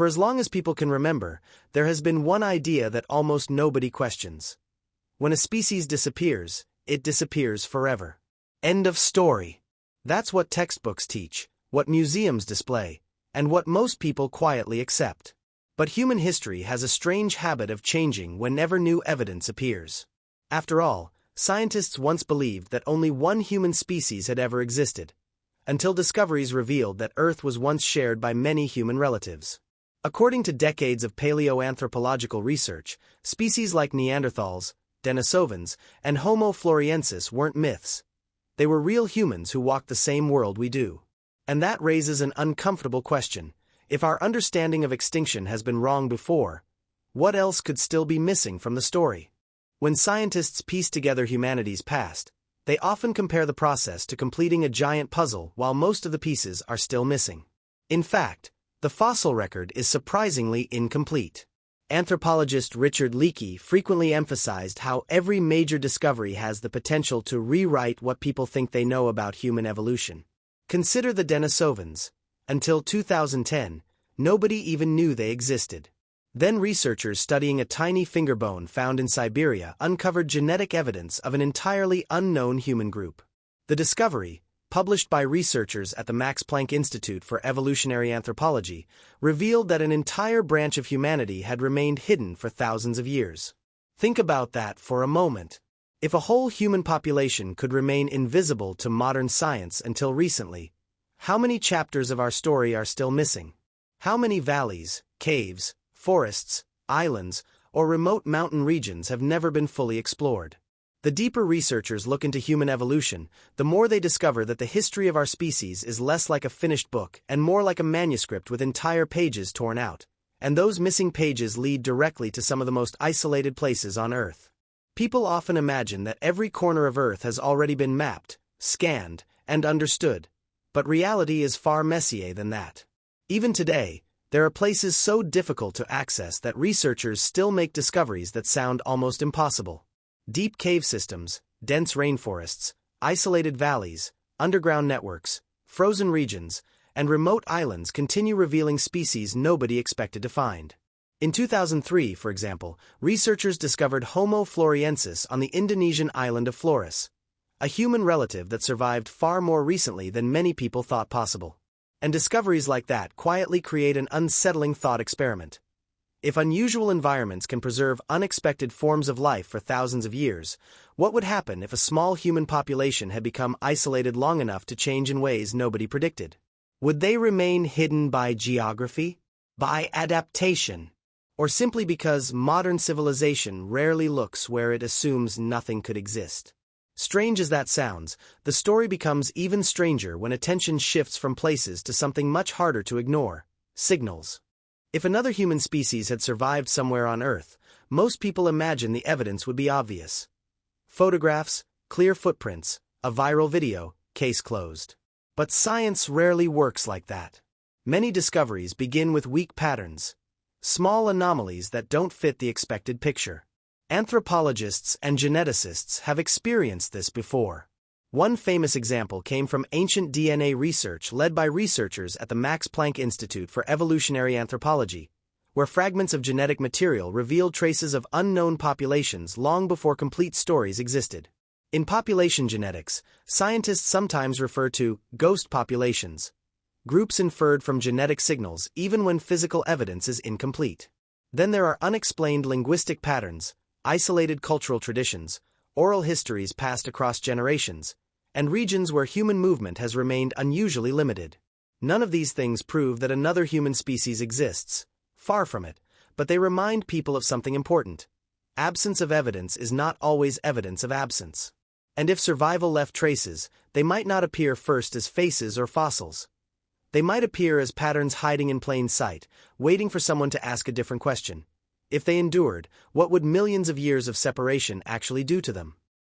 For as long as people can remember, there has been one idea that almost nobody questions. When a species disappears, it disappears forever. End of story. That's what textbooks teach, what museums display, and what most people quietly accept. But human history has a strange habit of changing whenever new evidence appears. After all, scientists once believed that only one human species had ever existed, until discoveries revealed that Earth was once shared by many human relatives. According to decades of paleoanthropological research, species like Neanderthals, Denisovans, and Homo floresiensis weren't myths. They were real humans who walked the same world we do. And that raises an uncomfortable question. If our understanding of extinction has been wrong before, what else could still be missing from the story? When scientists piece together humanity's past, they often compare the process to completing a giant puzzle while most of the pieces are still missing. In fact, the fossil record is surprisingly incomplete. Anthropologist Richard Leakey frequently emphasized how every major discovery has the potential to rewrite what people think they know about human evolution. Consider the Denisovans. Until 2010, nobody even knew they existed. Then researchers studying a tiny finger bone found in Siberia uncovered genetic evidence of an entirely unknown human group. The discovery, published by researchers at the Max Planck Institute for Evolutionary Anthropology, revealed that an entire branch of humanity had remained hidden for thousands of years. Think about that for a moment. If a whole human population could remain invisible to modern science until recently, how many chapters of our story are still missing? How many valleys, caves, forests, islands, or remote mountain regions have never been fully explored? The deeper researchers look into human evolution, the more they discover that the history of our species is less like a finished book and more like a manuscript with entire pages torn out. And those missing pages lead directly to some of the most isolated places on Earth. People often imagine that every corner of Earth has already been mapped, scanned, and understood. But reality is far messier than that. Even today, there are places so difficult to access that researchers still make discoveries that sound almost impossible. Deep cave systems, dense rainforests, isolated valleys, underground networks, frozen regions, and remote islands continue revealing species nobody expected to find. In 2003, for example, researchers discovered Homo floresiensis on the Indonesian island of Flores, a human relative that survived far more recently than many people thought possible. And discoveries like that quietly create an unsettling thought experiment. If unusual environments can preserve unexpected forms of life for thousands of years, what would happen if a small human population had become isolated long enough to change in ways nobody predicted? Would they remain hidden by geography, by adaptation, or simply because modern civilization rarely looks where it assumes nothing could exist? Strange as that sounds, the story becomes even stranger when attention shifts from places to something much harder to ignore: signals. If another human species had survived somewhere on Earth, most people imagine the evidence would be obvious. Photographs, clear footprints, a viral video, case closed. But science rarely works like that. Many discoveries begin with weak patterns, small anomalies that don't fit the expected picture. Anthropologists and geneticists have experienced this before. One famous example came from ancient DNA research led by researchers at the Max Planck Institute for Evolutionary Anthropology, where fragments of genetic material revealed traces of unknown populations long before complete stories existed. In population genetics, scientists sometimes refer to ghost populations, groups inferred from genetic signals even when physical evidence is incomplete. Then there are unexplained linguistic patterns, isolated cultural traditions, oral histories passed across generations, and regions where human movement has remained unusually limited. None of these things prove that another human species exists. Far from it, but they remind people of something important. Absence of evidence is not always evidence of absence. And if survival left traces, they might not appear first as faces or fossils. They might appear as patterns hiding in plain sight, waiting for someone to ask a different question. If they endured, what would millions of years of separation actually do to them?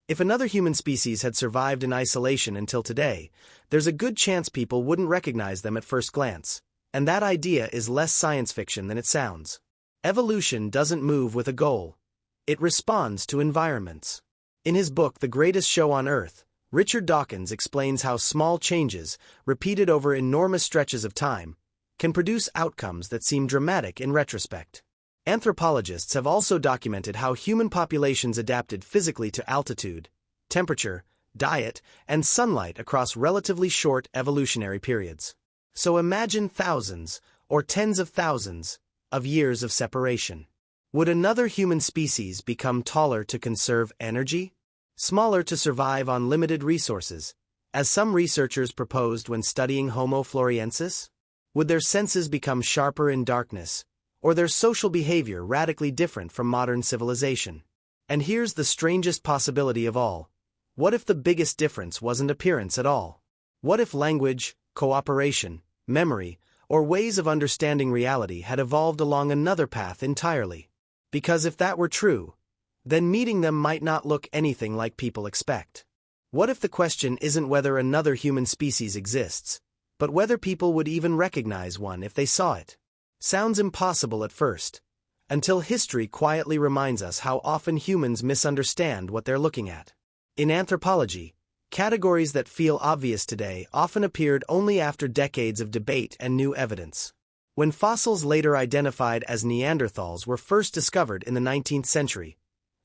If another human species had survived in isolation until today, there's a good chance people wouldn't recognize them at first glance. And that idea is less science fiction than it sounds. Evolution doesn't move with a goal. It responds to environments. In his book The Greatest Show on Earth, Richard Dawkins explains how small changes, repeated over enormous stretches of time, can produce outcomes that seem dramatic in retrospect. Anthropologists have also documented how human populations adapted physically to altitude, temperature, diet, and sunlight across relatively short evolutionary periods. So imagine thousands, or tens of thousands, of years of separation. Would another human species become taller to conserve energy? Smaller to survive on limited resources, as some researchers proposed when studying Homo floresiensis? Would their senses become sharper in darkness, or their social behavior radically different from modern civilization? And here's the strangest possibility of all. What if the biggest difference wasn't appearance at all? What if language, cooperation, memory, or ways of understanding reality had evolved along another path entirely? Because if that were true, then meeting them might not look anything like people expect. What if the question isn't whether another human species exists, but whether people would even recognize one if they saw it? Sounds impossible at first, until history quietly reminds us how often humans misunderstand what they're looking at. In anthropology, categories that feel obvious today often appeared only after decades of debate and new evidence. When fossils later identified as Neanderthals were first discovered in the 19th century,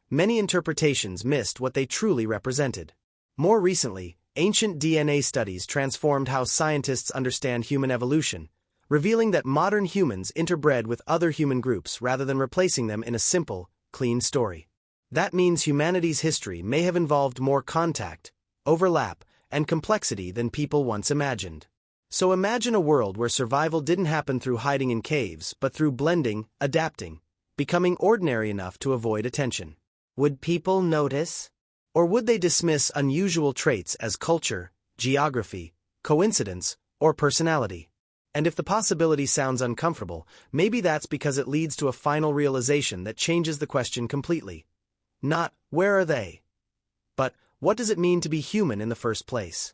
many interpretations missed what they truly represented. More recently, ancient DNA studies transformed how scientists understand human evolution, revealing that modern humans interbred with other human groups rather than replacing them in a simple, clean story. That means humanity's history may have involved more contact, overlap, and complexity than people once imagined. So imagine a world where survival didn't happen through hiding in caves, but through blending, adapting, becoming ordinary enough to avoid attention. Would people notice? Or would they dismiss unusual traits as culture, geography, coincidence, or personality? And if the possibility sounds uncomfortable, maybe that's because it leads to a final realization that changes the question completely. Not, where are they? But, what does it mean to be human in the first place?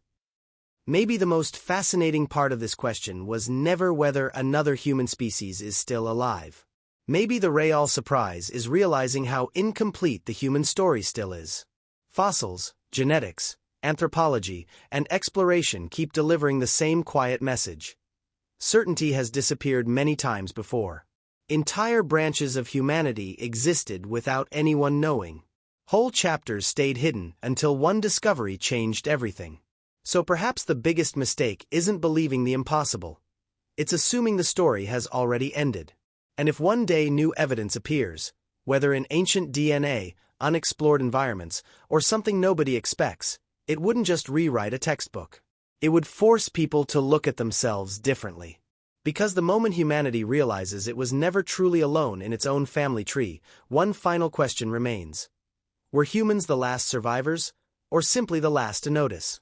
Maybe the most fascinating part of this question was never whether another human species is still alive. Maybe the real surprise is realizing how incomplete the human story still is. Fossils, genetics, anthropology, and exploration keep delivering the same quiet message. Certainty has disappeared many times before. Entire branches of humanity existed without anyone knowing. Whole chapters stayed hidden until one discovery changed everything. So perhaps the biggest mistake isn't believing the impossible. It's assuming the story has already ended. And if one day new evidence appears, whether in ancient DNA, unexplored environments, or something nobody expects, it wouldn't just rewrite a textbook. It would force people to look at themselves differently. Because the moment humanity realizes it was never truly alone in its own family tree, one final question remains. Were humans the last survivors, or simply the last to notice?